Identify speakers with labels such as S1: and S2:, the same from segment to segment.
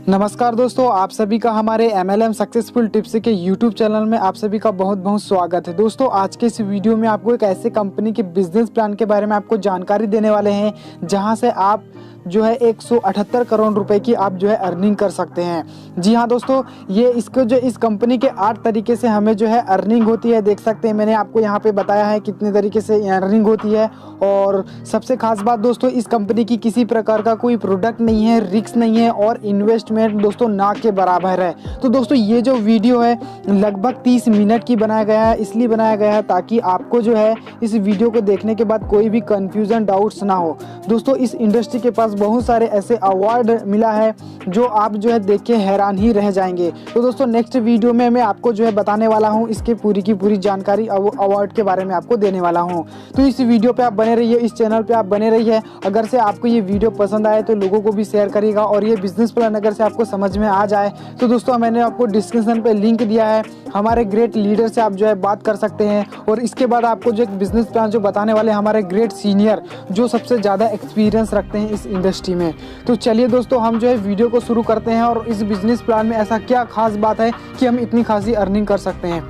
S1: नमस्कार दोस्तों, आप सभी का हमारे MLM सक्सेसफुल टिप्स के YouTube चैनल में आप सभी का बहुत बहुत स्वागत है। दोस्तों, आज के इस वीडियो में आपको एक ऐसे कंपनी के बिजनेस प्लान के बारे में आपको जानकारी देने वाले हैं जहां से आप जो है 178 करोड़ रुपए की आप जो है अर्निंग कर सकते हैं। जी हाँ दोस्तों, ये इस कंपनी के 8 तरीके से हमें जो है अर्निंग होती है। देख सकते हैं, मैंने आपको यहाँ पे बताया है कितने तरीके से अर्निंग होती है। और सबसे खास बात दोस्तों, इस कंपनी की किसी प्रकार का कोई प्रोडक्ट नहीं है, रिस्क नहीं है और इन्वेस्टमेंट दोस्तों ना के बराबर है। तो दोस्तों, ये जो वीडियो है लगभग 30 मिनट की बनाया गया है, इसलिए बनाया गया है ताकि आपको जो है इस वीडियो को देखने के बाद कोई भी कंफ्यूजन डाउट्स ना हो। दोस्तों, इस इंडस्ट्री के पास बहुत सारे ऐसे अवार्ड मिला है जो आप जो है देख के हैरान ही रह जाएंगे। तो दोस्तों, नेक्स्ट वीडियो में मैं आपको जो है बताने वाला हूँ, इसके पूरी की पूरी जानकारी अवार्ड के बारे में आपको देने वाला हूँ। तो इस वीडियो पे आप बने रहिए, इस चैनल पे आप बने रहिए। अगर से आपको ये वीडियो पसंद आए तो लोगों को भी शेयर करिएगा। और ये बिजनेस प्लान अगर से आपको समझ में आ जाए तो दोस्तों, मैंने आपको डिस्क्रिप्शन पे लिंक दिया है, हमारे ग्रेट लीडर से आप जो है बात कर सकते हैं। और इसके बाद आपको जो एक बिजनेस प्लान जो बताने वाले हमारे ग्रेट सीनियर जो सबसे ज़्यादा एक्सपीरियंस रखते हैं इस इंडस्ट्री में। तो चलिए दोस्तों, हम जो है वीडियो को शुरू करते हैं। और इस बिजनेस प्लान में ऐसा क्या खास बात है कि हम इतनी खासी अर्निंग कर सकते हैं।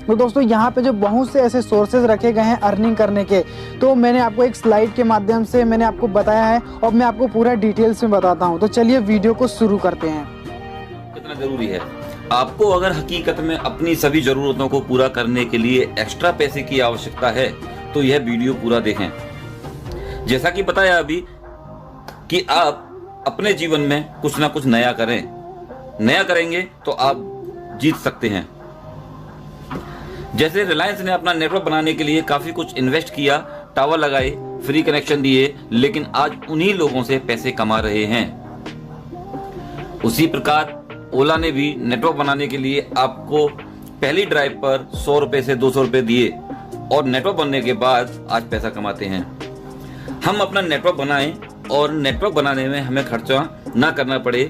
S1: तो दोस्तों, यहाँ पे जो बहुत से ऐसे सोर्सेज रखे गए हैं अर्निंग करने के, तो मैंने आपको एक स्लाइड के माध्यम से मैंने आपको बताया है और मैं आपको पूरा डिटेल्स में बताता हूँ। तो चलिए वीडियो को शुरू करते हैं।
S2: कितना जरूरी है आपको, अगर हकीकत में अपनी सभी जरूरतों को पूरा करने के लिए एक्स्ट्रा पैसे की आवश्यकता है तो यह वीडियो पूरा देखें। जैसा कि बताया अभी कि आप अपने जीवन में कुछ ना कुछ नया करें, नया करेंगे तो आप जीत सकते हैं। जैसे रिलायंस ने अपना नेटवर्क बनाने के लिए काफी कुछ इन्वेस्ट किया, टावर लगाए, फ्री कनेक्शन दिए, लेकिन आज उन्हीं लोगों से पैसे कमा रहे हैं। उसी प्रकार ओला ने भी नेटवर्क बनाने के लिए आपको पहली ड्राइव पर 100 रुपए से 200 रुपए दिए और नेटवर्क बनने के बाद आज पैसा कमाते हैं। हम अपना नेटवर्क बनाएं और नेटवर्क बनाने में हमें खर्चा ना करना पड़े,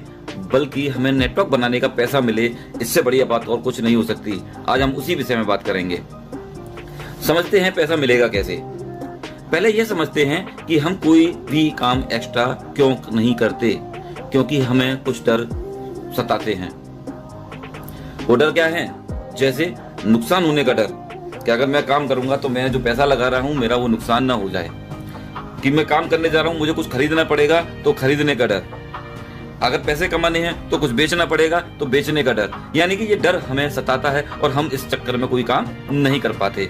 S2: बल्कि हमें नेटवर्क बनाने का पैसा मिले, इससे बढ़िया बात और कुछ नहीं हो सकती। आज हम उसी विषय में बात करेंगे। समझते हैं पैसा मिलेगा कैसे। पहले यह समझते हैं कि हम कोई भी काम एक्स्ट्रा क्यों नहीं करते, क्योंकि हमें कुछ डर सताते हैं। वो डर क्या है? जैसे नुकसान होने का डर, कि अगर मैं काम करूंगा तो मैं जो पैसा लगा रहा हूं मेरा वो नुकसान ना हो जाए, कि मैं काम करने जा रहा हूं मुझे कुछ खरीदना पड़ेगा तो खरीदने का डर, अगर पैसे कमाने हैं तो कुछ बेचना पड़ेगा तो बेचने का डर। यानी कि ये डर हमें सताता है और हम इस चक्कर में कोई काम नहीं कर पाते।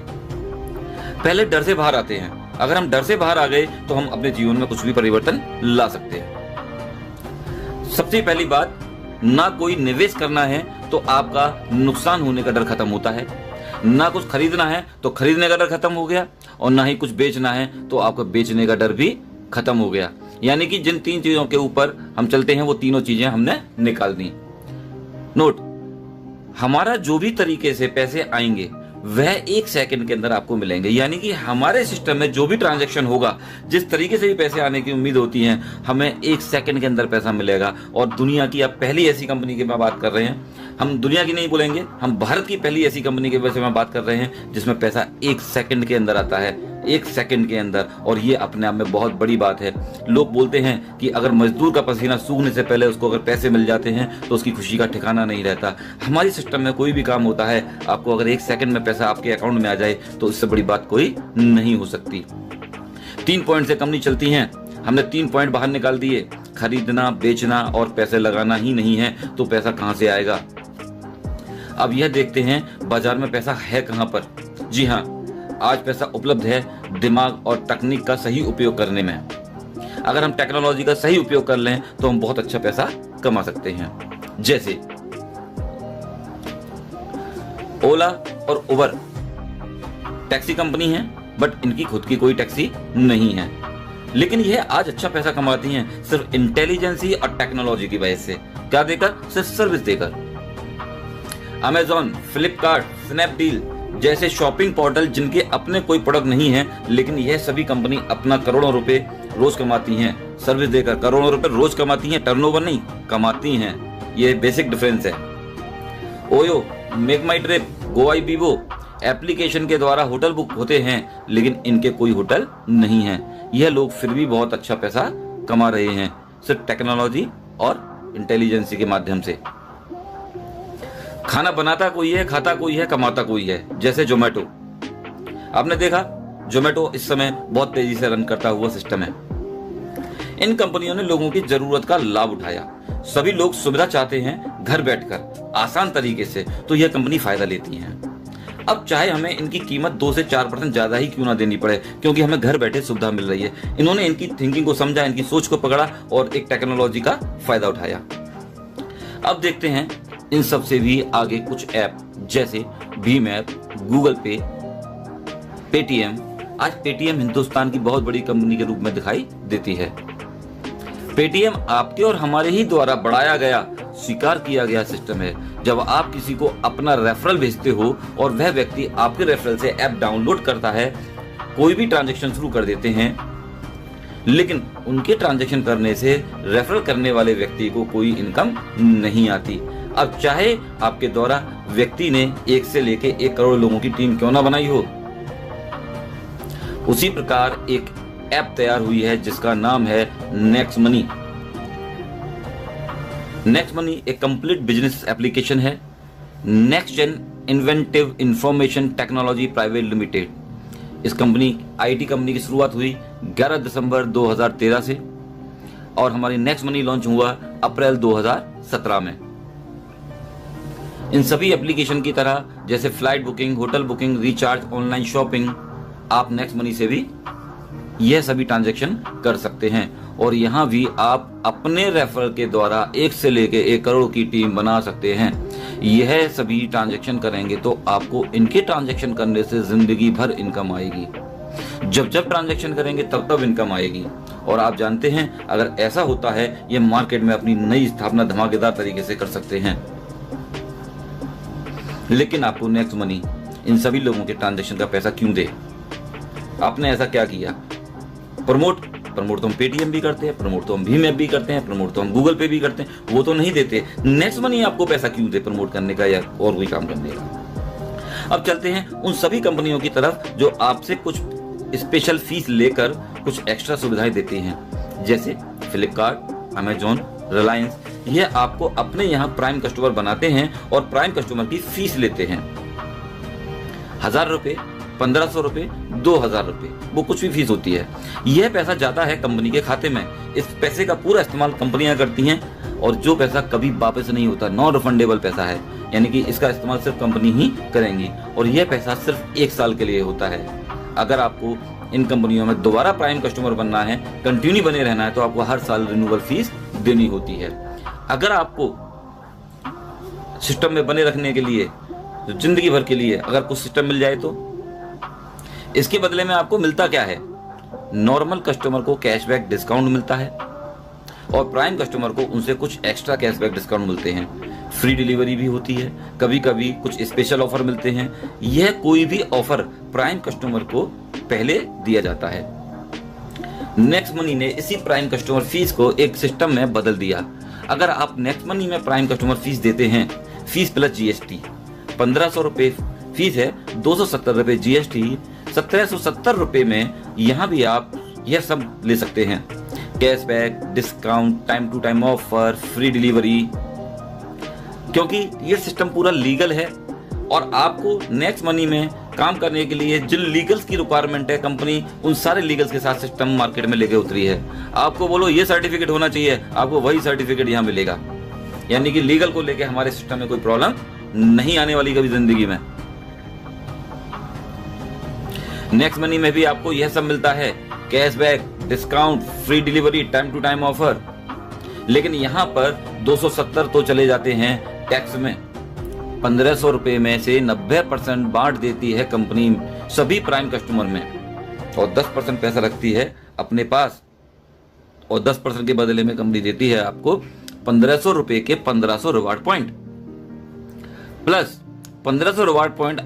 S2: पहले डर से बाहर आते हैं। अगर हम डर से बाहर आ गए तो हम अपने जीवन में कुछ भी परिवर्तन ला सकते हैं। सबसे पहली बात, ना कोई निवेश करना है तो आपका नुकसान होने का डर खत्म होता है, ना कुछ खरीदना है तो खरीदने का डर खत्म हो गया, और ना ही कुछ बेचना है तो आपका बेचने का डर भी खत्म हो गया। यानी कि जिन 3 चीजों के ऊपर हम चलते हैं वो तीनों चीजें हमने निकाल दी। नोट, हमारा जो भी तरीके से पैसे आएंगे वह 1 सेकंड के अंदर आपको मिलेंगे। यानी कि हमारे सिस्टम में जो भी ट्रांजैक्शन होगा, जिस तरीके से भी पैसे आने की उम्मीद होती है, हमें 1 सेकंड के अंदर पैसा मिलेगा। और दुनिया की अब पहली ऐसी कंपनी की मैं बात कर रहे हैं, हम दुनिया की नहीं बोलेंगे, हम भारत की पहली ऐसी कंपनी के बारे में बात कर रहे हैं जिसमें पैसा 1 सेकंड के अंदर आता है, 1 सेकंड के अंदर। और ये अपने आप में बहुत बड़ी बात है। लोग बोलते हैं कि अगर मजदूर का पसीना सूखने से पहले उसको अगर पैसे मिल जाते हैं तो उसकी खुशी का ठिकाना नहीं रहता। हमारी सिस्टम में कोई भी काम होता है, आपको अगर 1 सेकंड में पैसा आपके अकाउंट में आ जाए तो इससे बड़ी बात कोई नहीं हो सकती। 3 पॉइंट से कम नहीं चलती हैं। हमने 3 पॉइंट बाहर निकाल दिए। खरीदना, बेचना और पैसे लगाना ही नहीं है तो पैसा कहां से आएगा। अब यह देखते हैं बाजार में पैसा है कहां पर। जी हाँ, आज पैसा उपलब्ध है दिमाग और तकनीक का सही उपयोग करने में। अगर हम टेक्नोलॉजी का सही उपयोग कर लें तो हम बहुत अच्छा पैसा कमा सकते हैं। जैसे ओला और उबर टैक्सी कंपनी है, बट इनकी खुद की कोई टैक्सी नहीं है, लेकिन यह आज अच्छा पैसा कमाती हैं सिर्फ इंटेलिजेंसी और टेक्नोलॉजी की वजह से। क्या देकर? सिर्फ सर्विस देकर। अमेजॉन, फ्लिपकार्ट, स्नैपडील जैसे शॉपिंग पोर्टल जिनके अपने कोई प्रोडक्ट नहीं है, लेकिन यह सभी कंपनी अपना करोड़ों रुपए रोज कमाती हैं सर्विस देकर। करोड़ों रुपए रोज कमाती हैं, टर्नओवर नहीं कमाती हैं। यह बेसिक डिफरेंस है। ओयो, मेक माई ट्रिप, गोआईबीबो एप्लीकेशन के द्वारा होटल बुक होते हैं, लेकिन इनके कोई होटल नहीं है। यह लोग फिर भी बहुत अच्छा पैसा कमा रहे हैं सिर्फ टेक्नोलॉजी और इंटेलिजेंसी के माध्यम से। खाना बनाता कोई है, खाता कोई है, कमाता कोई है। जैसे जोमेटो, आपने देखा जोमेटो इस समय बहुत तेजी से रन करता हुआ सिस्टम है। इन कंपनियों ने लोगों की जरूरत का लाभ उठाया। सभी लोग सुविधा चाहते हैं घर बैठकर आसान तरीके से, तो यह कंपनी फायदा लेती है। अब चाहे हमें इनकी कीमत 2 से 4% ज्यादा ही क्यों ना देनी पड़े, क्योंकि हमें घर बैठे सुविधा मिल रही है। इन्होंने इनकी थिंकिंग को समझा, इनकी सोच को पकड़ा और एक टेक्नोलॉजी का फायदा उठाया। अब देखते हैं इन सब से भी आगे कुछ ऐप, जैसे भीम ऐप, गूगल पे, पेटीएम। आज पेटीएम हिंदुस्तान की बहुत बड़ी कंपनी के रूप में दिखाई देती है। पेटीएम आपके और हमारे ही द्वारा बढ़ाया गया, स्वीकार किया गया सिस्टम है। जब आप किसी को अपना रेफरल भेजते हो और वह व्यक्ति आपके रेफरल से ऐप डाउनलोड करता है, कोई भी ट्रांजैक्शन शुरू कर देते हैं, लेकिन उनके ट्रांजैक्शन करने से रेफरल करने वाले व्यक्ति को कोई इनकम नहीं आती। अब चाहे आपके द्वारा व्यक्ति ने 1 से लेके 1 करोड़ लोगों की टीम क्यों ना बनाई हो, उसी प्रकार एक ऐप तैयार हुई है जिसका नाम है नेक्स्ट मनी। नेक्स्ट मनी एक कंप्लीट बिजनेस एप्लीकेशन है। Next gen inventive information technology private limited. इस कंपनी आईटी कंपनी की शुरुआत हुई 11 दिसंबर 2013 से और हमारी नेक्स्ट मनी लॉन्च हुआ अप्रैल 2017 में। इन सभी एप्लीकेशन की तरह जैसे flight booking, hotel booking, recharge, online shopping, आप नेक्स्ट मनी से भी यह सभी ट्रांजैक्शन कर सकते हैं और यहां भी आप अपने रेफरल के द्वारा 1 से लेके 1 करोड़ की टीम बना सकते हैं। यह सभी ट्रांजैक्शन करेंगे तो आपको इनके ट्रांजैक्शन करने से जिंदगी भर इनकम आएगी। जब जब ट्रांजैक्शन करेंगे तब तब इनकम आएगी। और आप जानते हैं, अगर ऐसा होता है, ये मार्केट में अपनी नई स्थापना धमाकेदार तरीके से कर सकते हैं। लेकिन आपको नेक्स्ट मनी इन सभी लोगों के ट्रांजैक्शन का पैसा क्यों दे? आपने ऐसा क्या किया? प्रमोट तो हम पेटीएम भी करते हैं, प्रमोट तो हम भीम ऐप भी करते हैं, प्रमोट तो हम गूगल पे भी करते हैं, वो तो नहीं देते। नेक्स्ट मनी आपको पैसा क्यों दे प्रमोट करने का या और कोई काम करने का? अब चलते हैं उन सभी कंपनियों की तरफ जो आपसे कुछ स्पेशल फीस लेकर कुछ एक्स्ट्रा सुविधाएं देती हैं। जैसे फ्लिपकार्ट, अमेजॉन, रिलायंस, यह आपको अपने यहाँ प्राइम कस्टमर बनाते हैं और प्राइम कस्टमर की फीस लेते हैं। 1000 रुपए, 1500 रुपए, 2000 रुपए, वो कुछ भी फीस होती है। यह पैसा जाता है कंपनी के खाते में। इस पैसे का पूरा इस्तेमाल कंपनियां करती हैं और जो पैसा कभी वापस नहीं होता, नॉन रिफंडेबल पैसा है, यानी कि इसका इस्तेमाल सिर्फ कंपनी ही करेंगी और यह पैसा सिर्फ 1 साल के लिए होता है। अगर आपको इन कंपनियों में दोबारा प्राइम कस्टमर बनना है, कंटिन्यू बने रहना है, तो आपको हर साल रिन्यूअल फीस देनी होती है। अगर आपको सिस्टम में बने रखने के लिए, जिंदगी भर के लिए अगर कुछ सिस्टम मिल जाए तो इसके बदले में आपको मिलता क्या है? नॉर्मल कस्टमर को कैशबैक डिस्काउंट मिलता है और प्राइम कस्टमर को उनसे कुछ एक्स्ट्रा कैशबैक डिस्काउंट मिलते हैं। फ्री डिलीवरी भी होती है, कभी कभी कुछ स्पेशल ऑफर मिलते हैं। यह कोई भी ऑफर प्राइम कस्टमर को पहले दिया जाता है। नेक्स्ट मनी ने इसी प्राइम कस्टमर फीस को एक सिस्टम में बदल दिया। अगर आप नेक्स्ट मनी में प्राइम कस्टमर फीस देते हैं, फीस प्लस जीएसटी 1500 रुपए फीस है, 270 रुपए जीएसटी, 1770 रुपए में यहाँ भी आप यह सब ले सकते हैं। Cashback, discount, time to time offer, free delivery, क्योंकि ये सिस्टम पूरा लीगल है और आपको नेक्स्ट मनी में काम करने के लिए जिन लीगल्स की रिक्वायरमेंट है, कंपनी उन सारे लीगल्स के साथ सिस्टम मार्केट में लेके उतरी है। आपको बोलो ये सर्टिफिकेट होना चाहिए, आपको वही सर्टिफिकेट यहाँ मिलेगा। यानी कि लीगल को लेके हमारे सिस्टम में कोई प्रॉब्लम नहीं आने वाली कभी जिंदगी में। नेक्स्ट मनी में भी आपको यह सब मिलता है, cashback, discount, free delivery, time to time offer. लेकिन यहाँ पर 270 तो चले जाते हैं टैक्स में। 1500 रुपए में से 90% बांट देती है कंपनी सभी प्राइम कस्टमर में और 10% पैसा रखती है अपने पास और 10% के बदले में कंपनी देती है आपको 1500 रुपए के 1500 reward point plus 1500 reward point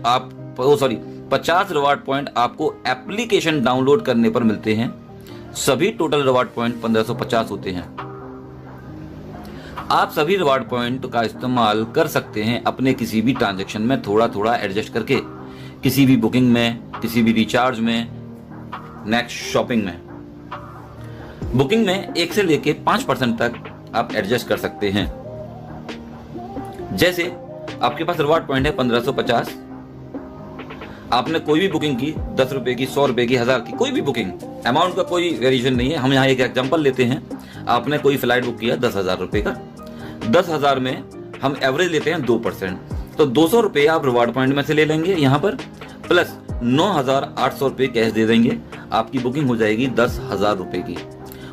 S2: 50 reward point आपको एप्लीकेशन डाउनलोड करने पर मिलते हैं। सभी टोटल रिवार्ड पॉइंट 1550 होते हैं। आप सभी रिवार्ड पॉइंट का इस्तेमाल कर सकते हैं अपने किसी भी ट्रांजैक्शन में थोड़ा थोड़ा एडजस्ट करके, किसी भी बुकिंग में, किसी भी रिचार्ज में, नेक्स्ट शॉपिंग में। बुकिंग में 1 से लेके 5% तक आप एडजस्ट कर सकते हैं। जैसे आपके पास रिवार्ड पॉइंट है 1550, आपने कोई भी बुकिंग की, 10 रुपए की, 100 रुपए की, 1000 की, कोई भी बुकिंग, अमाउंट का कोई वेरिएशन नहीं है। हम यहाँ एक एग्जांपल लेते हैं, आपने कोई फ्लाइट बुक किया 10,000 रुपए का, 10,000 में हम एवरेज लेते हैं 2%, तो 200 रुपए आप रिवार्ड पॉइंट में से ले लेंगे यहाँ पर, प्लस 9,800 रुपए कैश दे देंगे, आपकी बुकिंग हो जाएगी 10,000 रुपए की।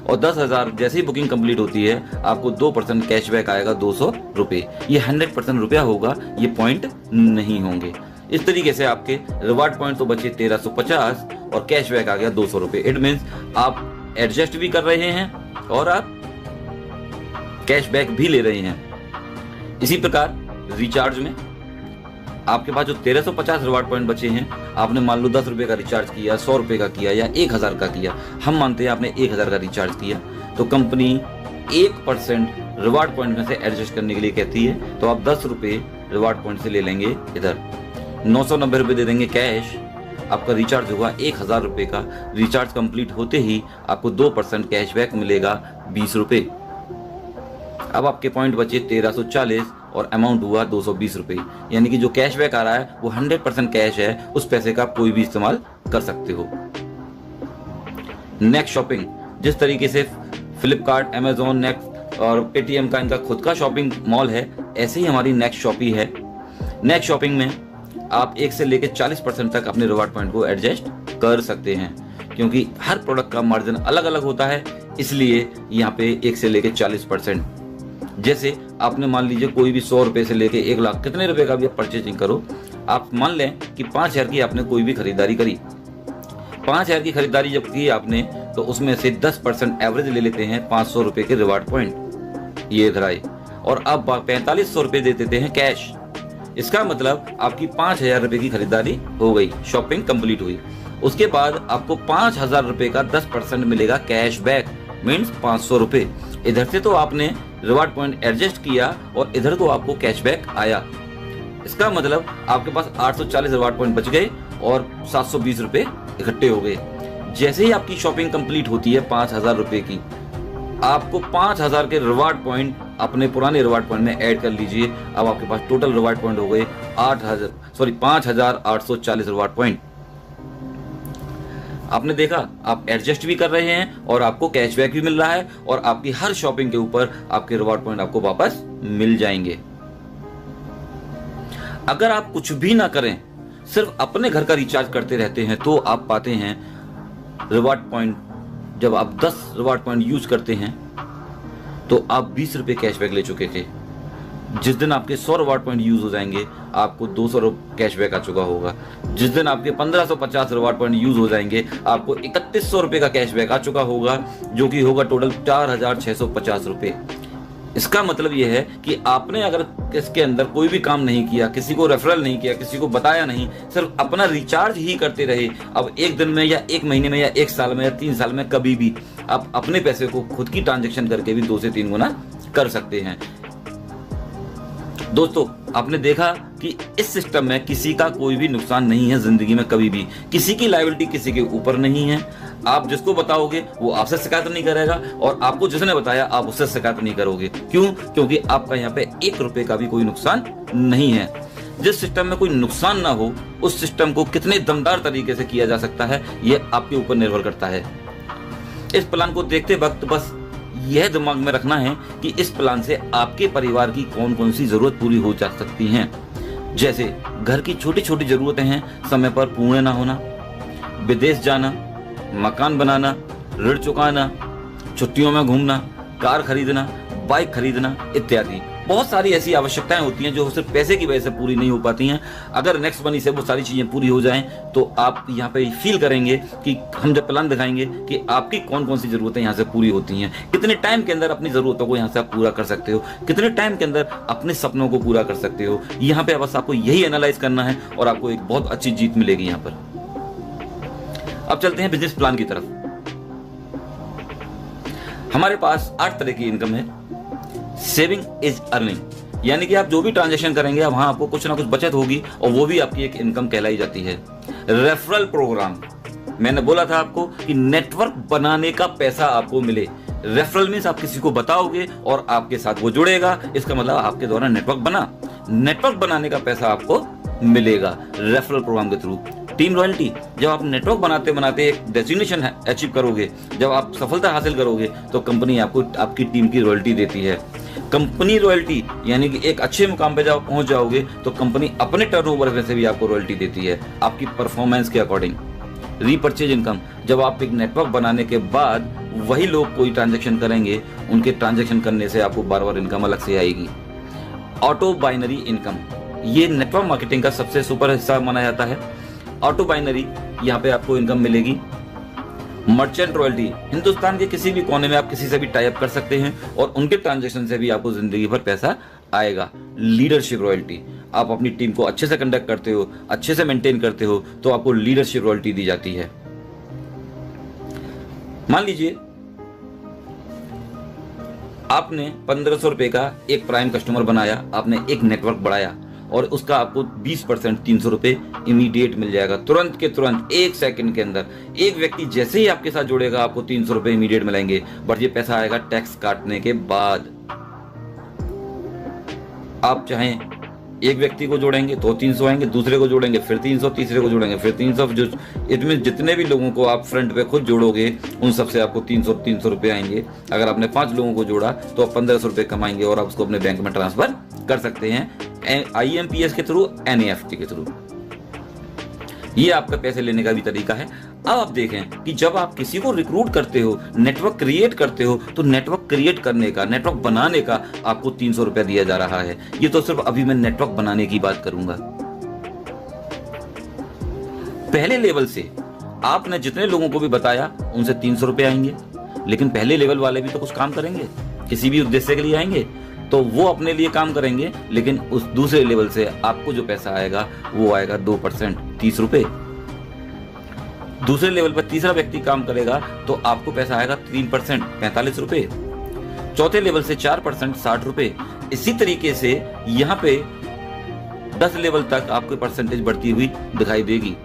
S2: और 10,000 जैसे ही बुकिंग कंप्लीट होती है आपको 2% कैशबैक आएगा 200 रुपए। ये 100% रुपया होगा, ये पॉइंट नहीं होंगे। इस तरीके से आपके रिवार्ड पॉइंट तो बचे 1350 और कैशबैक आ गया 200 रुपए। इट मीन्स आप एडजस्ट भी कर रहे हैं और आप कैशबैक भी ले रहे हैं। इसी प्रकार रिचार्ज में आपके पास जो 1350 रिवार्ड पॉइंट बचे हैं, आपने मान लो 10 रुपए का रिचार्ज किया, 100 रुपए का किया या 1000 का किया, हम मानते हैं आपने 1000 का रिचार्ज किया, तो कंपनी 1% रिवार्ड पॉइंट में से एडजस्ट करने के लिए कहती है, तो आप 10 रुपए रिवार्ड पॉइंट से ले लेंगे, इधर 990 रुपए दे देंगे कैश, आपका रिचार्ज होगा 1000 रुपए का। रिचार्ज कंप्लीट होते ही आपको 2% कैशबैक मिलेगा 20 रुपए। अब आपके पॉइंट बचे 1340 और अमाउंट हुआ 220 रुपए, यानी कि जो कैशबैक आ रहा है वो 100% कैश है, उस पैसे का आप कोई भी इस्तेमाल कर सकते हो। नेक्स्ट शॉपिंग, जिस तरीके से फ्लिपकार्ट, अमेजोन, नेक्स्ट और पेटीएम का इनका खुद का शॉपिंग मॉल है, ऐसे ही हमारी नेक्स्ट शॉपिंग है। नेक्स्ट शॉपिंग में आप 1 से लेकर 40% तक अपने रिवार्ड पॉइंट को एडजस्ट कर सकते हैं, क्योंकि हर प्रोडक्ट का मार्जिन अलग अलग होता है, इसलिए यहाँ पे 1 से लेकर 40%। जैसे आपने मान लीजिए कोई भी 100 रुपए से लेके 1 लाख, कितने रुपए का भी आप परचेजिंग करो, आप मान लें कि 5,000 की आपने कोई भी खरीदारी करी, 5,000 की खरीदारी जब की आपने, तो उसमें से 10% एवरेज ले लेते हैं 500 रुपए के रिवार्ड पॉइंट, ये इधर आए, और अब 4500 रुपए दे देते हैं कैश। इसका मतलब आपकी 5,000 रुपए की खरीदारी हो गई, शॉपिंग कंप्लीट हुई। उसके बाद आपको 5,000 रुपए का 10% मिलेगा कैश बैक, मीन्स 500 रुपए। इधर से तो आपने रिवार्ड पॉइंट एडजस्ट किया और इधर तो आपको कैशबैक आया। इसका मतलब आपके पास 840 रिवार्ड पॉइंट बच गए और 720 रुपए इकट्ठे हो गए। जैसे ही आपकी शॉपिंग कंप्लीट होती है 5,000 रुपए की, आपको 5,000 के रिवार्ड पॉइंट अपने पुराने रिवार्ड पॉइंट में ऐड कर लीजिए। अब आपके पास टोटल रिवार्ड पॉइंट हो गए 5,840 रिवार्ड पॉइंट। आपने देखा, आप एडजस्ट भी कर रहे हैं और आपको कैशबैक भी मिल रहा है, और आपकी हर शॉपिंग के ऊपर आपके रिवार्ड पॉइंट आपको वापस मिल जाएंगे। अगर आप कुछ भी ना करें, सिर्फ अपने घर का रिचार्ज करते रहते हैं, तो आप पाते हैं रिवार्ड पॉइंट, जब आप 10 रिवार्ड पॉइंट यूज करते हैं तो आप 20 रुपए कैशबैक ले चुके थे। जिस दिन आपके 100 रिवार्ड पॉइंट यूज हो जाएंगे, आपको 200 कैशबैक आ चुका होगा। जिस दिन आपके 1550 रिवार्ड पॉइंट यूज हो जाएंगे, आपको 3100 रुपए का कैशबैक आ चुका होगा, जो कि होगा टोटल 4,650 रुपए। इसका मतलब यह है कि आपने अगर इसके अंदर कोई भी काम नहीं किया, किसी को रेफरल नहीं किया, किसी को बताया नहीं, सिर्फ अपना रिचार्ज ही करते रहे, अब एक दिन में या एक महीने में या 1 साल में या 3 साल में कभी भी आप अपने पैसे को खुद की ट्रांजैक्शन करके भी 2 से 3 गुना कर सकते हैं। दोस्तों, आपने देखा कि इस सिस्टम में किसी का कोई भी नुकसान नहीं है जिंदगी में, कभी भी किसी की लायबिलिटी किसी के ऊपर नहीं है। आप जिसको बताओगे वो आपसे शिकायत नहीं करेगा, और आपको जिसने बताया आप उससे शिकायत नहीं करोगे। क्यों? क्योंकि आपका यहाँ पे 1 रुपए का भी कोई नुकसान नहीं है। जिस सिस्टम में कोई नुकसान ना हो, उस सिस्टम को कितने दमदार तरीके से किया जा सकता है, ये आपके ऊपर निर्भर करता है। इस प्लान को देखते वक्त बस यह दिमाग में रखना है कि इस प्लान से आपके परिवार की कौन कौन सी जरूरत पूरी हो जा सकती हैं। जैसे घर की छोटी छोटी जरूरतें हैं, समय पर पूर्ण ना होना, विदेश जाना, मकान बनाना, ऋण चुकाना, छुट्टियों में घूमना, कार खरीदना, बाइक खरीदना इत्यादि। बहुत सारी ऐसी आवश्यकताएं होती हैं जो सिर्फ पैसे की वजह से पूरी नहीं हो पाती हैं। अगर नेक्स्ट मनी से वो सारी चीजें पूरी हो जाएं, तो आप यहाँ पे फील करेंगे कि हम जब प्लान दिखाएंगे कि आपकी कौन कौन सी जरूरतें यहाँ से पूरी होती हैं, कितने टाइम के अंदर अपनी जरूरतों को यहाँ से आप पूरा कर सकते हो, कितने टाइम के अंदर अपने सपनों को पूरा कर सकते हो। यहाँ पे बस आपको यही एनालाइज करना है और आपको एक बहुत अच्छी जीत मिलेगी यहाँ पर। अब चलते हैं बिजनेस प्लान की तरफ। हमारे पास 8 तरह की इनकम है। सेविंग इज अर्निंग, यानी कि आप जो भी ट्रांजैक्शन करेंगे वहां आपको कुछ ना कुछ बचत होगी, और वो भी आपकी एक इनकम कहलाई जाती है। रेफरल प्रोग्राम, मैंने बोला था आपको कि नेटवर्क बनाने का पैसा आपको मिले। रेफरल मीन्स आप किसी को बताओगे और आपके साथ वो जुड़ेगा, इसका मतलब आपके द्वारा नेटवर्क बना। नेटवर्क बनाने का पैसा आपको मिलेगा रेफरल प्रोग्राम के थ्रू। टीम रॉयल्टी, जब आप नेटवर्क बनाते बनाते एक डेस्टिनेशन अचीव करोगे, जब आप सफलता हासिल करोगे तो कंपनी आपको आपकी टीम की रॉयल्टी देती है। कंपनी रॉयल्टी यानी कि एक अच्छे मुकाम पे जब पहुंच जाओगे तो कंपनी अपने टर्नओवर में से भी आपको रॉयल्टी देती है आपकी परफॉर्मेंस के अकॉर्डिंग। रीपर्चेज इनकम, जब आप एक नेटवर्क बनाने के बाद वही लोग कोई ट्रांजैक्शन करेंगे, उनके ट्रांजैक्शन करने से आपको बार बार इनकम अलग से आएगी। ऑटो बाइनरी इनकम, ये नेटवर्क मार्केटिंग का सबसे सुपर हिस्सा माना जाता है। ऑटो बाइनरी, यहाँ पे आपको इनकम मिलेगी। मर्चेंट रॉयल्टी, हिंदुस्तान के किसी भी कोने में आप किसी से भी टाई अप कर सकते हैं और उनके ट्रांजैक्शन से भी आपको जिंदगी भर पैसा आएगा। लीडरशिप रॉयल्टी, आप अपनी टीम को अच्छे से कंडक्ट करते हो, अच्छे से मेंटेन करते हो तो आपको लीडरशिप रॉयल्टी दी जाती है। मान लीजिए आपने 1500 रुपए का एक प्राइम कस्टमर बनाया, आपने एक नेटवर्क बढ़ाया और उसका आपको 20% 300 रुपए इमीडिएट मिल जाएगा, तुरंत के तुरंत, एक सेकंड के अंदर। एक व्यक्ति जैसे ही आपके साथ जुड़ेगा आपको 300 रुपए इमीडिएट मिलेंगे, बट ये पैसा आएगा टैक्स काटने के बाद। आप चाहें एक व्यक्ति को जोड़ेंगे तो 300 आएंगे, दूसरे को जोड़ेंगे फिर 300, तीसरे को जोड़ेंगे फिर 300, जो इसमें जितने भी लोगों को आप फ्रंट पे खुद जोड़ोगे उन सबसे आपको 300 रुपए आएंगे। अगर आपने 5 लोगों को जोड़ा तो आप 1500 रुपए कमाएंगे और आप उसको अपने बैंक में ट्रांसफर कर सकते हैं IMPS के थ्रू, NEFT के थ्रू। ये आपका पैसे लेने का भी तरीका है। अब आप देखें कि जब आप किसी को रिक्रूट करते हो, नेटवर्क क्रिएट करते हो, तो नेटवर्क क्रिएट करने का, नेटवर्क बनाने का आपको 300 रुपया दिया जा रहा है। ये तो सिर्फ अभी मैं नेटवर्क बनाने की बात करूंगा। पहले लेवल से आपने जितने लोगों को भी बताया उनसे 300 रुपए आएंगे, लेकिन पहले लेवल वाले भी तो कुछ काम करेंगे, किसी भी उद्देश्य के लिए आएंगे, तो वो अपने लिए काम करेंगे, लेकिन उस दूसरे लेवल से आपको जो पैसा आएगा वो आएगा 2%, 30 रुपए। दूसरे लेवल पर तीसरा व्यक्ति काम करेगा तो आपको पैसा आएगा 3%, 45 रुपए। चौथे लेवल से 4%, 60 रुपए। इसी तरीके से यहाँ पे 10 लेवल तक आपको परसेंटेज बढ़ती हुई दिखाई देगी।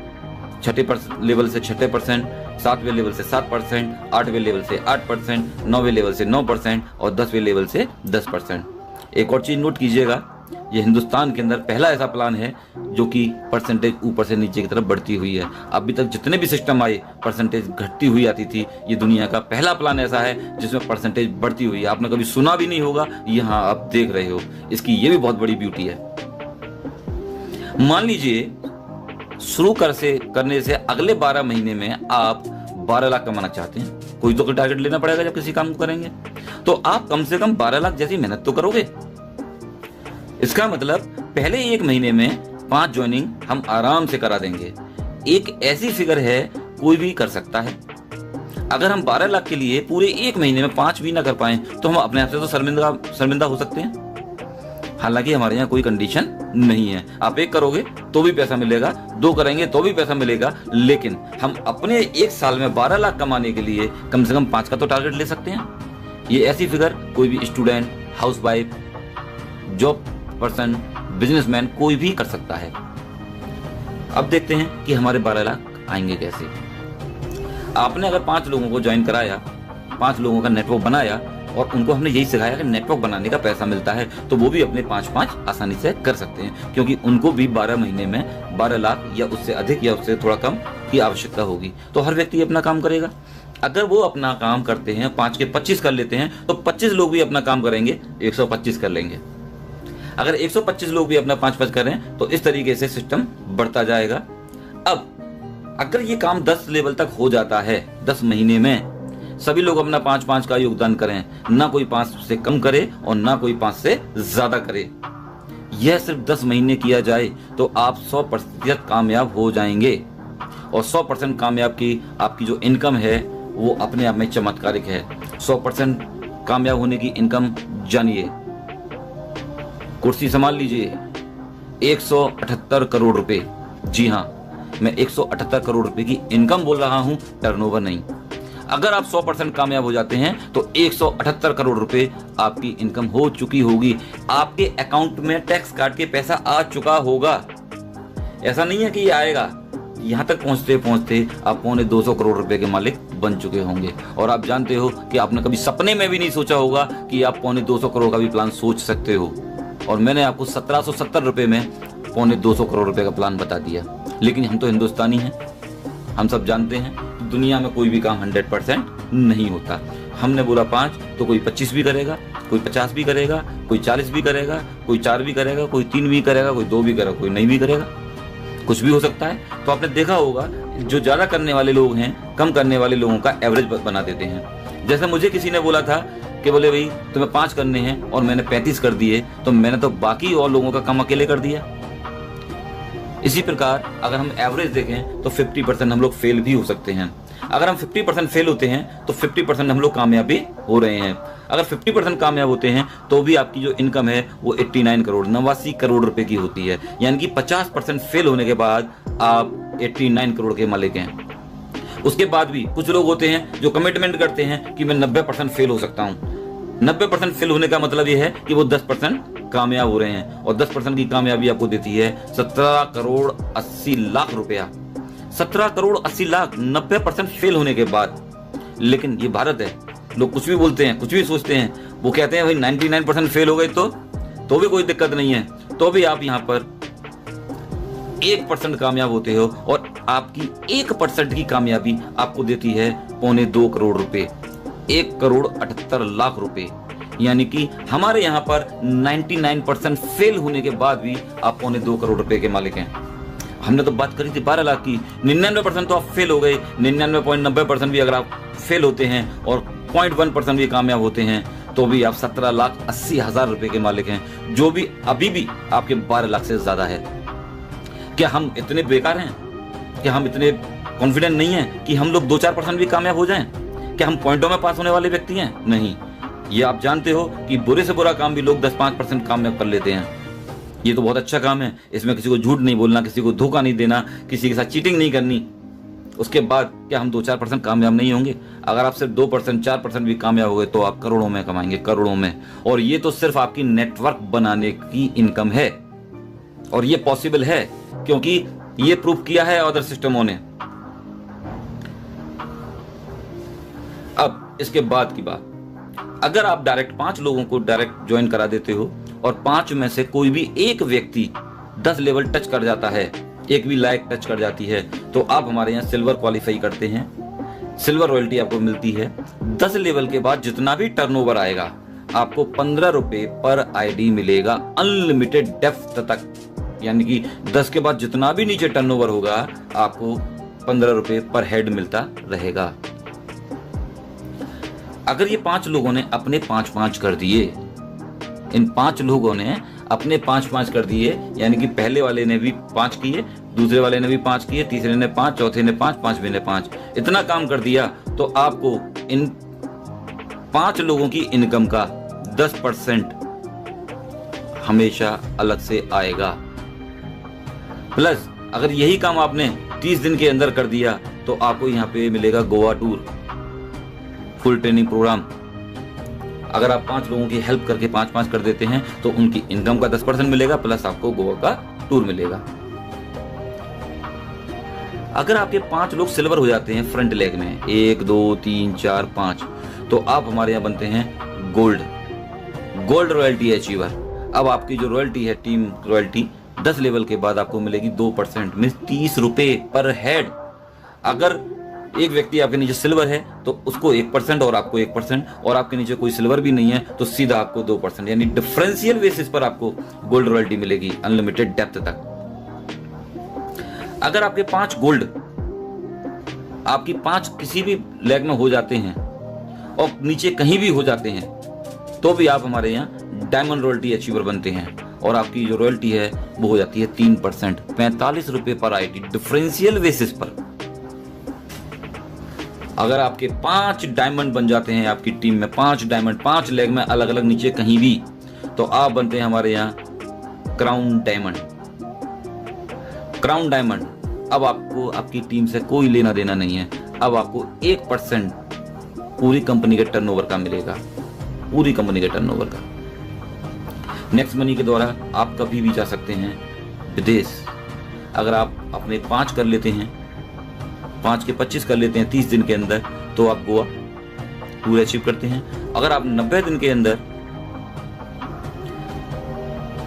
S2: छठे लेवल से 6%, 7वें लेवल से 7%, 8वें लेवल से 8%, 9वें लेवल से 9% और 10वें लेवल से 10%। एक और चीज नोट कीजिएगा, ये हिंदुस्तान के अंदर पहला ऐसा प्लान है जो कि परसेंटेज ऊपर से नीचे की तरफ बढ़ती हुई है। अभी तक जितने भी सिस्टम आए परसेंटेज घटती हुई आती थी, ये दुनिया का पहला प्लान ऐसा है जिसमें परसेंटेज बढ़ती हुई है। आपने कभी सुना भी नहीं होगा, यहाँ आप देख रहे हो। इसकी ये भी बहुत बड़ी ब्यूटी है। मान लीजिए शुरू करने से अगले 12 महीने में आप 12 लाख कमाना चाहते हैं, कोई तो टारगेट लेना पड़ेगा जब किसी काम को करेंगे, तो आप कम से कम 12 लाख जैसी मेहनत तो करोगे। इसका मतलब पहले 1 महीने में 5 ज्वाइनिंग हम आराम से करा देंगे। एक ऐसी फिगर है कोई भी कर सकता है। अगर हम 12 लाख के लिए पूरे 1 महीने में 5 भी ना कर पाए तो हम अपने आप से तो शर्मिंदा हो सकते हैं। हालांकि हमारे यहाँ कोई कंडीशन नहीं है, आप 1 करोगे तो भी पैसा मिलेगा, 2 करेंगे तो भी पैसा मिलेगा, लेकिन हम अपने 1 साल में 12 लाख कमाने के लिए कम से कम 5 का तो टारगेट ले सकते हैं। ये ऐसी फिगर कोई भी student, housewife, job person, businessman कोई भी कर सकता है। अब देखते हैं कि हमारे 12 लाख आएंगे कैसे। आपने अगर 5 लोगों को ज्वाइन कराया, 5 लोगों का नेटवर्क बनाया और उनको हमने यही सिखाया कि नेटवर्क बनाने का पैसा मिलता है, तो वो भी अपने 5-5 आसानी से कर सकते हैं, क्योंकि उनको भी 12 महीने में 12 लाख या उससे अधिक या उससे थोड़ा कम की आवश्यकता होगी। तो हर व्यक्ति अपना काम करेगा। अगर वो अपना काम करते हैं, 5 के 25 कर लेते हैं, तो 25 लोग भी अपना काम करेंगे, 125 कर लेंगे। अगर 125 लोग भी अपना 5-5 करें तो इस तरीके से सिस्टम बढ़ता जाएगा। अब अगर ये काम 10 लेवल तक हो जाता है, 10 महीने में सभी लोग अपना 5-5 का योगदान करें, ना कोई 5 से कम करे और ना कोई 5 से ज्यादा करे, यह सिर्फ 10 महीने किया जाए तो आप 100% कामयाब हो जाएंगे। और 100% कामयाब की आपकी जो इनकम है वो अपने आप में चमत्कारिक है। 100% कामयाब होने की इनकम जानिए, कुर्सी संभाल लीजिए, 178 करोड़ रुपए। जी हाँ, मैं 178 करोड़ रुपए की इनकम बोल रहा हूं, टर्नओवर नहीं। अगर आप 100% कामयाब हो जाते हैं तो 178 करोड़ रुपए आपकी इनकम हो चुकी होगी, आपके अकाउंट में टैक्स काट के पैसा आ चुका होगा। ऐसा नहीं है कि ये आएगा, यहाँ तक पहुँचते पहुँचते आप पौने 200 करोड़ रुपए के मालिक बन चुके होंगे। और आप जानते हो कि आपने कभी सपने में भी नहीं सोचा होगा कि आप पौने 200 करोड़ का भी प्लान सोच सकते हो। और मैंने आपको 1770 रुपए में पौने 200 करोड़ रुपए का प्लान बता दिया। लेकिन हम तो हिंदुस्तानी हैं, हम सब जानते हैं कि दुनिया में कोई भी काम 100% नहीं होता। हमने बोला 5 तो कोई 25 भी करेगा, कोई 50 भी करेगा, कोई 40 भी करेगा, कोई 4 भी करेगा, कोई 3 भी करेगा, कोई 2 भी करेगा, कोई नहीं भी करेगा, कुछ भी हो सकता है। तो आपने देखा होगा जो ज्यादा करने वाले लोग हैं कम करने वाले लोगों का एवरेज बना देते हैं। जैसे मुझे किसी ने बोला था कि बोले भाई तुम्हें 5 करने हैं और मैंने 35 कर दिए, तो मैंने तो बाकी और लोगों का काम अकेले कर दिया। इसी प्रकार अगर हम एवरेज देखें तो 50% हम लोग फेल भी हो सकते हैं। अगर हम 50% फेल होते हैं तो 50% हम लोग कामयाब भी हो रहे हैं। अगर 50% कामयाब होते हैं तो भी आपकी जो इनकम है वो 89 करोड़ 89 करोड़ रुपए की होती है। यानी कि 50% फेल होने के बाद आप 89 करोड़ के मालिक हैं। उसके बाद भी कुछ लोग होते हैं जो कमिटमेंट करते हैं कि मैं 90% फेल हो सकता हूं। 90% फेल होने का मतलब यह है कि वो 10% कामयाब हो रहे हैं, और 10% की कामयाबी आपको देती है 17 करोड़ 80 लाख रुपया। 17 करोड़ 80 लाख 90% फेल होने के बाद। लेकिन ये भारत है, लोग कुछ भी बोलते हैं, कुछ भी सोचते हैं। वो कहते हैं भाई 99% फेल हो गए तो भी कोई दिक्कत नहीं है, तो भी आप यहाँ पर 1% कामयाब होते हो, और आपकी 1% की कामयाबी आपको देती है पौने 2 करोड़ रुपए, 1 करोड़ 78 लाख रुपए। यानी कि हमारे यहाँ पर 99% फेल होने के बाद भी आप पौने 2 करोड़ रुपए के मालिक हैं। हमने तो बात करी थी 12 लाख की। 99% तो आप फेल हो गए, 99.90% भी अगर आप फेल होते हैं और 0.1% भी कामयाब होते हैं तो भी आप 17,80,000 रुपए के मालिक हैं, जो भी अभी भी आपके 12 लाख से ज्यादा है। क्या हम इतने बेकार हैं? क्या हम इतने कॉन्फिडेंट नहीं हैं कि हम लोग 2-4% भी कामयाब हो जाएं? क्या हम पॉइंटों में पास होने वाले व्यक्ति हैं? नहीं। ये आप जानते हो कि बुरे से बुरा काम भी लोग 10-5% कामयाब कर लेते हैं। ये तो बहुत अच्छा काम है, इसमें किसी को झूठ नहीं बोलना, किसी को धोखा नहीं देना, किसी के साथ चीटिंग नहीं करनी। उसके बाद क्या हम 2-4% कामयाब नहीं होंगे? अगर आप सिर्फ 2% 4% भी कामयाब हो गए तो आप करोड़ों में कमाएंगे, करोड़ों में। और ये तो सिर्फ आपकी नेटवर्क बनाने की इनकम है, और ये पॉसिबल है क्योंकि ये प्रूव किया है अदर सिस्टमों ने। अब इसके बाद की बात, अगर आप डायरेक्ट 5 लोगों को डायरेक्ट ज्वाइन करा देते हो और 5 में से कोई भी एक व्यक्ति 10 लेवल टच कर जाता है, एक भी लायक टच कर जाती है, तो आप हमारे यहाँ सिल्वर क्वालिफाई करते हैं। सिल्वर रॉयल्टी आपको मिलती है। 10 लेवल के बाद जितना भी टर्नओवर आएगा आपको 15 रुपए पर आईडी मिलेगा, अनलिमिटेड डेप्थ तक। यानी कि 10 के बाद जितना भी नीचे टर्नओवर होगा आपको 15 रुपए पर हेड मिलता रहेगा। अगर ये 5 लोगों ने अपने 5-5 कर दिए, इन 5 लोगों ने अपने 5-5 कर दिए, यानी कि पहले वाले ने भी 5 किए, दूसरे वाले ने भी 5 किए, तीसरे ने 5, चौथे ने 5, 5वें ने 5, इतना काम कर दिया, तो आपको इन 5 लोगों की इनकम का 10% हमेशा अलग से आएगा। प्लस अगर यही काम आपने 30 दिन के अंदर कर दिया तो आपको यहाँ पे मिलेगा Goa tour, full training programme. अगर आप 5 लोगों की हेल्प करके 5-5 कर देते हैं तो उनकी इनकम का 10% मिलेगा, प्लस आपको गोवा का टूर मिलेगा। अगर आपके 5 लोग सिल्वर हो जाते हैं फ्रंट लेग में, 1 2 3 4 5, तो आप हमारे यहाँ बनते हैं गोल्ड रॉयल्टी अचीवर। अब आपकी जो रॉयल्टी है, टीम रॉयल्टी, 10 लेवल के बाद आपको मिलेगी 2%, मींस 30 रुपए पर हेड। अगर एक व्यक्ति आपके नीचे सिल्वर है तो उसको 1% और आपको 1%, और आपके नीचे कोई सिल्वर भी नहीं है तो सीधा आपको 2%, यानी डिफरेंशियल बेसिस पर आपको गोल्ड रॉयल्टी मिलेगी अनलिमिटेड डेप्थ तक। अगर आपके 5 गोल्ड, आपकी 5 किसी भी लेग में हो जाते हैं और नीचे कहीं भी हो जाते हैं, तो भी आप हमारे यहाँ डायमंड रॉयल्टी अचीवर बनते हैं, और आपकी जो रॉयल्टी है वो हो जाती है 3%, 45 रुपए पर आईडी, डिफरेंशियल बेसिस पर। अगर आपके 5 डायमंड बन जाते हैं, आपकी टीम में 5 डायमंड, 5 लेग में अलग अलग नीचे कहीं भी, तो आप बनते हैं हमारे यहाँ क्राउन डायमंड। क्राउन डायमंड, अब आपको आपकी टीम से कोई लेना देना नहीं है, अब आपको 1% पूरी कंपनी के टर्नओवर का मिलेगा, पूरी कंपनी के टर्नओवर का। नेक्स्ट मनी के द्वारा आप कभी भी जा सकते हैं विदेश। अगर आप अपने 5 कर लेते हैं, 5 के 25 कर लेते हैं 30 दिन के अंदर, तो आप गोवा पूरे अचीव करते हैं। अगर आप 90 दिन के अंदर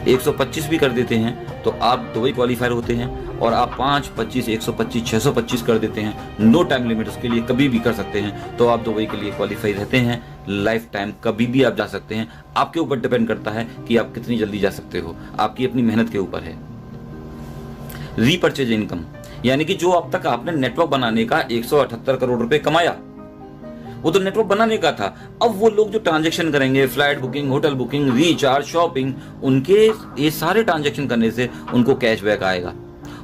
S2: 125 भी कर देते हैं तो आप दुबई क्वालिफायर होते हैं। और आप 5, 25, 125, 625 कर देते हैं, नो टाइम लिमिट, उसके लिए कभी भी कर सकते हैं, तो आप दुबई के लिए क्वालिफाई रहते हैं। लाइफ टाइम कभी भी आप जा सकते हैं। आपके ऊपर डिपेंड करता है कि आप कितनी जल्दी जा सकते हो, आपकी अपनी मेहनत के ऊपर है। रीपर्चेज इनकम, यानी कि जो अब तक आपने नेटवर्क बनाने का 178 करोड़ रुपए कमाया, वो तो नेटवर्क बनाने का था। अब वो लोग जो ट्रांजैक्शन करेंगे, flight booking, hotel booking, recharge, shopping, उनके ये सारे ट्रांजैक्शन करने से उनको कैशबैक आएगा।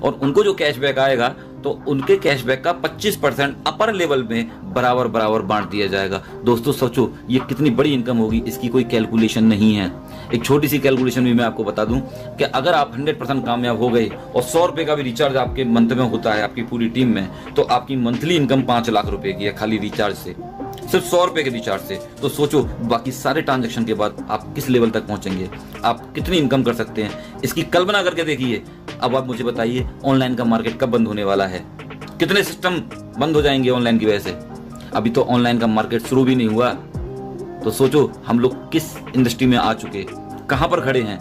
S2: और उनको जो कैशबैक आएगा तो उनके कैशबैक का 25% अपर लेवल में बराबर बराबर बांट दिया जाएगा। दोस्तों सोचो ये कितनी बड़ी इनकम होगी, इसकी कोई कैलकुलेशन नहीं है। एक छोटी सी कैलकुलेशन भी मैं आपको बता दूं कि अगर आप 100% कामयाब हो गए और 100 रुपए का भी रिचार्ज आपके मंथ में होता है आपकी पूरी टीम में, तो आपकी मंथली इनकम 5 लाख रुपए की है खाली रिचार्ज से, सिर्फ 100 रुपए के रिचार्ज से। तो सोचो बाकी सारे ट्रांजेक्शन के बाद आप किस लेवल तक पहुंचेंगे, आप कितनी इनकम कर सकते हैं, इसकी कल्पना करके देखिए। अब आप मुझे बताइए ऑनलाइन का मार्केट कब बंद होने वाला है, कितने सिस्टम बंद हो जाएंगे ऑनलाइन की वजह से। अभी तो ऑनलाइन का मार्केट शुरू भी नहीं हुआ, तो सोचो हम लोग किस इंडस्ट्री में आ चुके, कहां पर खड़े हैं।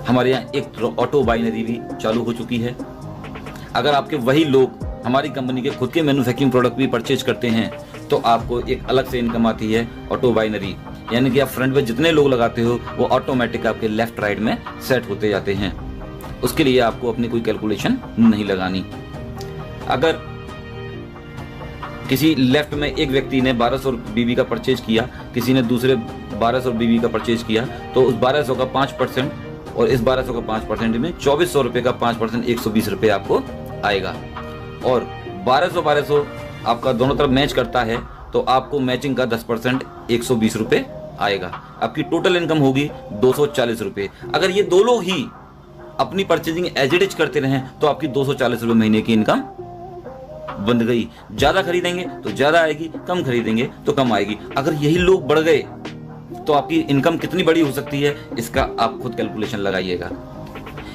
S2: हमारे यहाँ एक ऑटो बाइनरी भी चालू हो चुकी है। अगर आपके वही लोग हमारी कंपनी के खुद के मैन्युफैक्चरिंग प्रोडक्ट भी परचेज करते हैं तो आपको एक अलग से इनकम आती है ऑटो बाइनरी, यानी कि आप फ्रंट में जितने लोग लगाते हो वो ऑटोमेटिक आपके लेफ्ट राइट में सेट होते जाते हैं। उसके लिए आपको अपनी कोई कैलकुलेशन नहीं लगानी। अगर किसी लेफ्ट में एक व्यक्ति ने 1200 बीबी का परचेज किया, किसी ने दूसरे 1200 बीबी का परचेज किया, तो उस 1200 का 5% और इस 1200 का 5% में 2400 रुपए का 5% 120 रुपए आपको आएगा। और 1200 आपका दोनों तरफ मैच करता है तो आपको मैचिंग का 10% 120 रुपए आएगा। आपकी टोटल इनकम होगी 240 रुपए। अगर ये दो लोग ही अपनी परचेजिंग एज इट इज करते रहें तो आपकी 240 रुपए महीने की इनकम बन गई। ज्यादा खरीदेंगे तो ज्यादा आएगी, कम खरीदेंगे तो कम आएगी। अगर यही लोग बढ़ गए तो आपकी इनकम कितनी बड़ी हो सकती है, इसका आप खुद कैलकुलेशन लगाइएगा।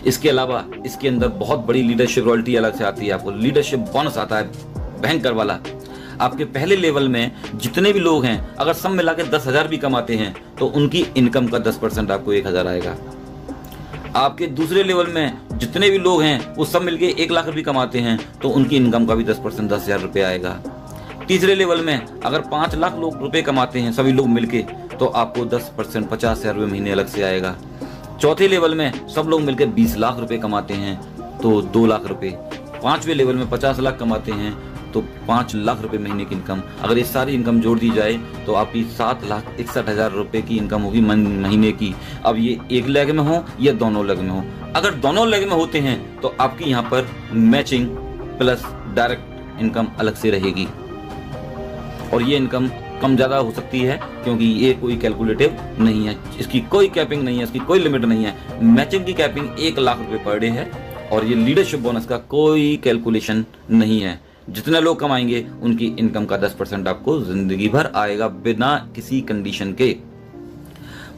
S2: इसके अलावा इसके अंदर बहुत बड़ी लीडरशिप रॉयल्टी अलग से आती है, आपको लीडरशिप बोनस आता है भयंकर वाला। आपके पहले लेवल में जितने भी लोग हैं अगर सब मिला के 10,000 भी कमाते हैं तो उनकी इनकम का 10% आपको 1,000 आएगा। आपके दूसरे लेवल में जितने भी लोग हैं वो सब मिलके 1 लाख रुपए कमाते हैं तो उनकी इनकम का भी 10% 10,000 रुपये आएगा। तीसरे लेवल में अगर 5 लाख लोग रुपए कमाते हैं सभी लोग मिलके तो आपको 10% 50,000 रुपये महीने अलग से आएगा। चौथे लेवल में सब लोग मिलकर 20 लाख रुपए कमाते हैं तो 2 लाख रुपए। पांचवें लेवल में 50 लाख कमाते हैं तो 5 लाख रुपए महीने की इनकम। अगर ये सारी इनकम जोड़ दी जाए तो आपकी 7,61,000 रुपए की इनकम होगी महीने की। अब ये एक लेग में हो या दोनों लेग में हो, अगर दोनों लेग में होते हैं तो आपकी यहाँ पर मैचिंग प्लस डायरेक्ट इनकम अलग से रहेगी। और ये इनकम कम ज्यादा हो सकती है क्योंकि ये कोई कैलकुलेटिव नहीं है, इसकी कोई कैपिंग नहीं है, इसकी कोई लिमिट नहीं है। मैचिंग की कैपिंग 1 लाख रुपए पर डे है और ये लीडरशिप बोनस का कोई कैलकुलेशन नहीं है। जितने लोग कमाएंगे उनकी इनकम का 10% आपको जिंदगी भर आएगा बिना किसी कंडीशन के।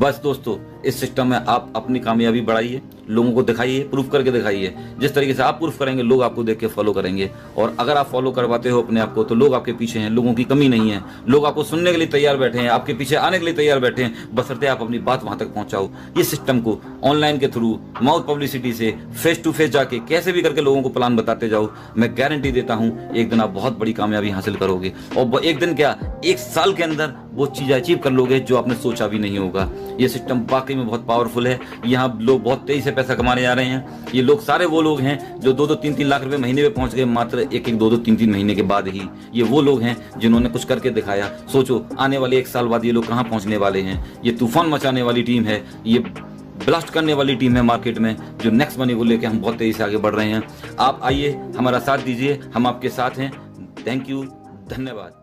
S2: बस दोस्तों इस सिस्टम में आप अपनी कामयाबी बढ़ाइए, लोगों को दिखाइए, प्रूफ करके दिखाइए। जिस तरीके से आप प्रूफ करेंगे लोग आपको देख के फॉलो करेंगे। और अगर आप फॉलो करवाते हो अपने आप को तो लोग आपके पीछे हैं, लोगों की कमी नहीं है। लोग आपको सुनने के लिए तैयार बैठे हैं, आपके पीछे आने के लिए तैयार बैठे हैं, बशर्ते आप अपनी बात वहां तक पहुंचाओ। ये सिस्टम को ऑनलाइन के थ्रू, माउथ पब्लिसिटी से, फेस टू फेस जाके कैसे भी करके लोगों को प्लान बताते जाओ। मैं गारंटी देता हूं एक दिन आप बहुत बड़ी कामयाबी हासिल करोगे। और एक दिन क्या, 1 साल के अंदर वो चीज अचीव कर लोगे जो आपने सोचा भी नहीं होगा। ये सिस्टम वाकई में बहुत पावरफुल है। यहाँ लोग बहुत तेजी से पैसा कमाने जा रहे हैं। ये लोग सारे वो लोग हैं जो 2-2, 3-3 लाख रुपए महीने में पहुंच गए मात्र 1-1, 2-2, 3-3 महीने के बाद ही। ये वो लोग हैं जिन्होंने कुछ करके दिखाया। सोचो आने वाले 1 साल बाद ये लोग कहाँ पहुंचने वाले हैं। ये तूफान मचाने वाली टीम है, ये ब्लास्ट करने वाली टीम है मार्केट में, जो नेक्स्ट मनी को लेकर हम बहुत तेजी से आगे बढ़ रहे हैं। आप आइए, हमारा साथ दीजिए, हम आपके साथ हैं। थैंक यू, धन्यवाद।